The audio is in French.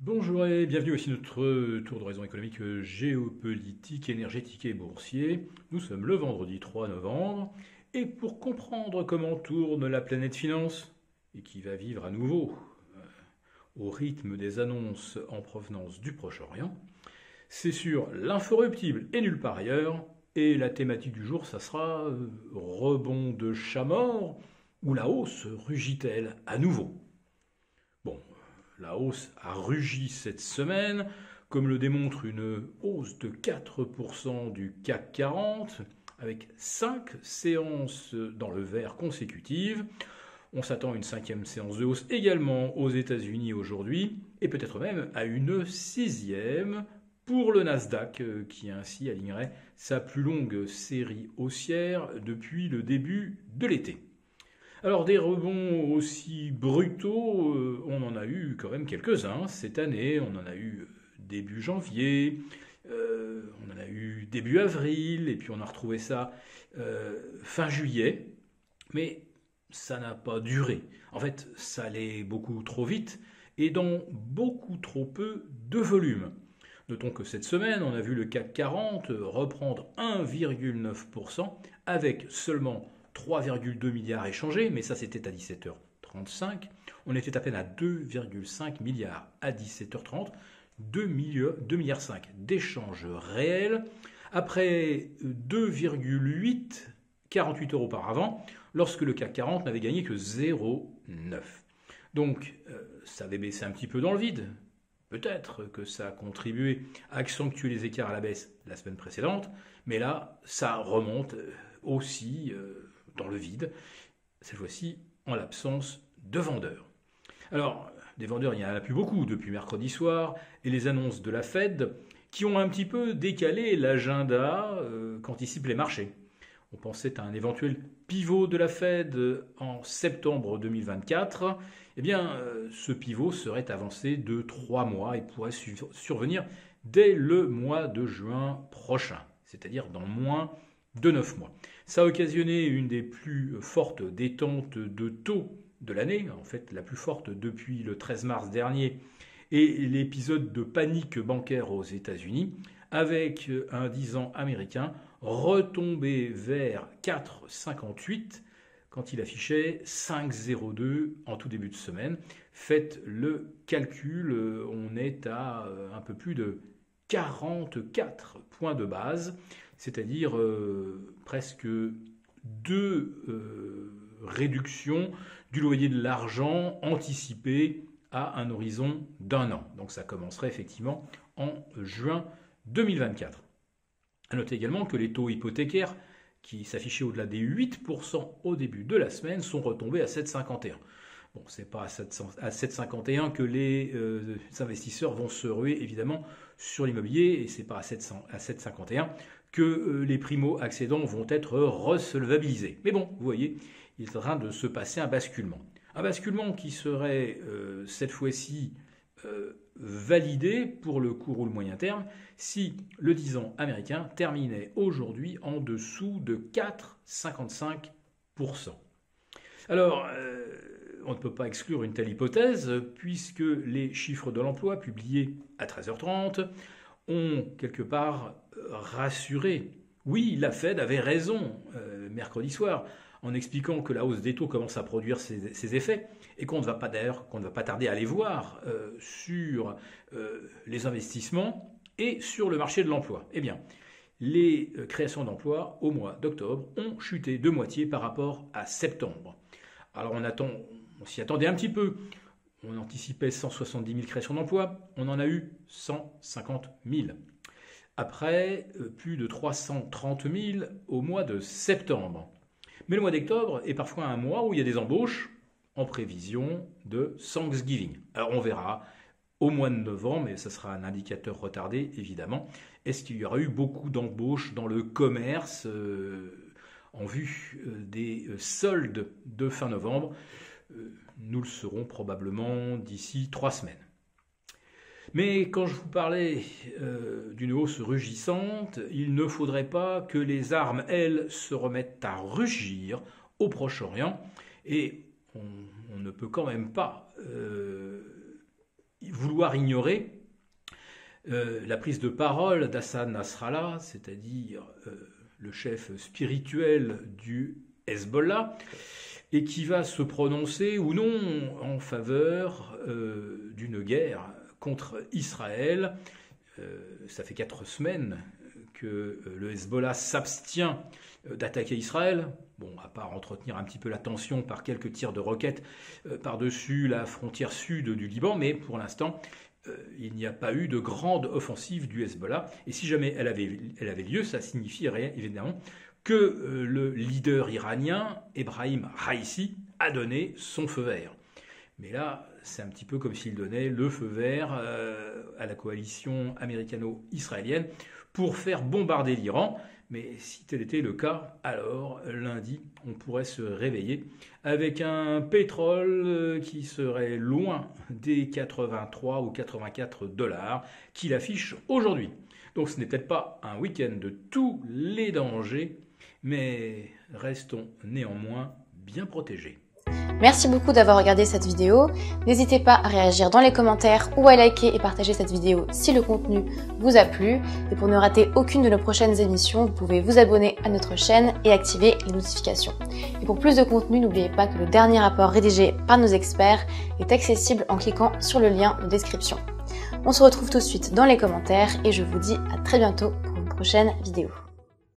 Bonjour et bienvenue aussi notre tour d'horizon économique, géopolitique, énergétique et boursier. Nous sommes le vendredi 3 novembre et pour comprendre comment tourne la planète finance et qui va vivre à nouveau au rythme des annonces en provenance du Proche-Orient, c'est sur l'inforruptible et nulle part ailleurs. Et la thématique du jour, ça sera rebond de chat mort ou la hausse rugit-elle à nouveau? Bon, la hausse a rugi cette semaine, comme le démontre une hausse de 4% du CAC 40, avec 5 séances dans le vert consécutives. On s'attend à une cinquième séance de hausse également aux États-Unis aujourd'hui, et peut-être même à une sixième pour le Nasdaq, qui ainsi alignerait sa plus longue série haussière depuis le début de l'été. Alors des rebonds aussi brutaux, on en a eu quand même quelques-uns cette année. On en a eu début janvier, on en a eu début avril, et puis on a retrouvé ça fin juillet. Mais ça n'a pas duré. En fait, ça allait beaucoup trop vite et dans beaucoup trop peu de volume. Notons que cette semaine, on a vu le CAC 40 reprendre 1,9% avec seulement 3,2 milliards échangés, mais ça c'était à 17h35. On était à peine à 2,5 milliards à 17h30, 2,5 milliards d'échanges réels, après 2,8 48 heures auparavant, lorsque le CAC 40 n'avait gagné que 0,9. Donc ça avait baissé un petit peu dans le vide. Peut-être que ça a contribué à accentuer les écarts à la baisse la semaine précédente, mais là, ça remonte aussi dans le vide, cette fois-ci en l'absence de vendeurs. Alors, des vendeurs, il n'y en a plus beaucoup depuis mercredi soir, et les annonces de la Fed qui ont un petit peu décalé l'agenda qu'anticipent les marchés. On pensait à un éventuel pivot de la Fed en septembre 2024. Eh bien, ce pivot serait avancé de 3 mois et pourrait survenir dès le mois de juin prochain, c'est-à-dire dans moins de 9 mois. Ça a occasionné une des plus fortes détentes de taux de l'année, en fait la plus forte depuis le 13 mars dernier, et l'épisode de panique bancaire aux États-Unis, avec un 10 ans américain retombé vers 4,58 quand il affichait 5,02 en tout début de semaine. Faites le calcul, on est à un peu plus de 44 points de base, c'est-à-dire presque deux réductions du loyer de l'argent anticipé à un horizon d'un an. Donc ça commencerait effectivement en juin 2024. A noter également que les taux hypothécaires qui s'affichaient au-delà des 8% au début de la semaine sont retombés à 7,51. Bon, c'est pas à 7,51 que les investisseurs vont se ruer évidemment sur l'immobilier, et c'est pas à 7,51 que les primo-accédants vont être resolvabilisés. Mais bon, vous voyez, il est en train de se passer un basculement. Un basculement qui serait cette fois-ci validé pour le court ou le moyen terme si le 10 ans américain terminait aujourd'hui en dessous de 4,55%. Alors, on ne peut pas exclure une telle hypothèse puisque les chiffres de l'emploi publiés à 13h30 ont quelque part rassuré. Oui, la Fed avait raison mercredi soir en expliquant que la hausse des taux commence à produire ses effets et qu'on ne va pas tarder à les voir sur les investissements et sur le marché de l'emploi. Eh bien, les créations d'emplois au mois d'octobre ont chuté de moitié par rapport à septembre. Alors on s'y attendait un petit peu. On anticipait 170 000 créations d'emplois, on en a eu 150 000. Après, plus de 330 000 au mois de septembre. Mais le mois d'octobre est parfois un mois où il y a des embauches en prévision de Thanksgiving. Alors on verra au mois de novembre, mais ça sera un indicateur retardé évidemment. Est-ce qu'il y aura eu beaucoup d'embauches dans le commerce en vue des soldes de fin novembre? Nous le saurons probablement d'ici 3 semaines. Mais quand je vous parlais d'une hausse rugissante, il ne faudrait pas que les armes, elles, se remettent à rugir au Proche-Orient. Et on ne peut quand même pas vouloir ignorer la prise de parole d'Hassan Nasrallah, c'est-à-dire le chef spirituel du Hezbollah, et qui va se prononcer ou non en faveur d'une guerre contre Israël. Ça fait 4 semaines que le Hezbollah s'abstient d'attaquer Israël, bon, à part entretenir un petit peu la tension par quelques tirs de roquettes par-dessus la frontière sud du Liban, mais pour l'instant, il n'y a pas eu de grande offensive du Hezbollah. Et si jamais elle avait lieu, ça signifierait évidemment que le leader iranien, Ebrahim Raïssi, a donné son feu vert. Mais là, c'est un petit peu comme s'il donnait le feu vert à la coalition américano-israélienne pour faire bombarder l'Iran. Mais si tel était le cas, alors lundi, on pourrait se réveiller avec un pétrole qui serait loin des 83 ou 84 $ qu'il affiche aujourd'hui. Donc ce n'est peut-être pas un week-end de tous les dangers, mais restons néanmoins bien protégés. Merci beaucoup d'avoir regardé cette vidéo. N'hésitez pas à réagir dans les commentaires ou à liker et partager cette vidéo si le contenu vous a plu. Et pour ne rater aucune de nos prochaines émissions, vous pouvez vous abonner à notre chaîne et activer les notifications. Et pour plus de contenu, n'oubliez pas que le dernier rapport rédigé par nos experts est accessible en cliquant sur le lien de description. On se retrouve tout de suite dans les commentaires et je vous dis à très bientôt pour une prochaine vidéo.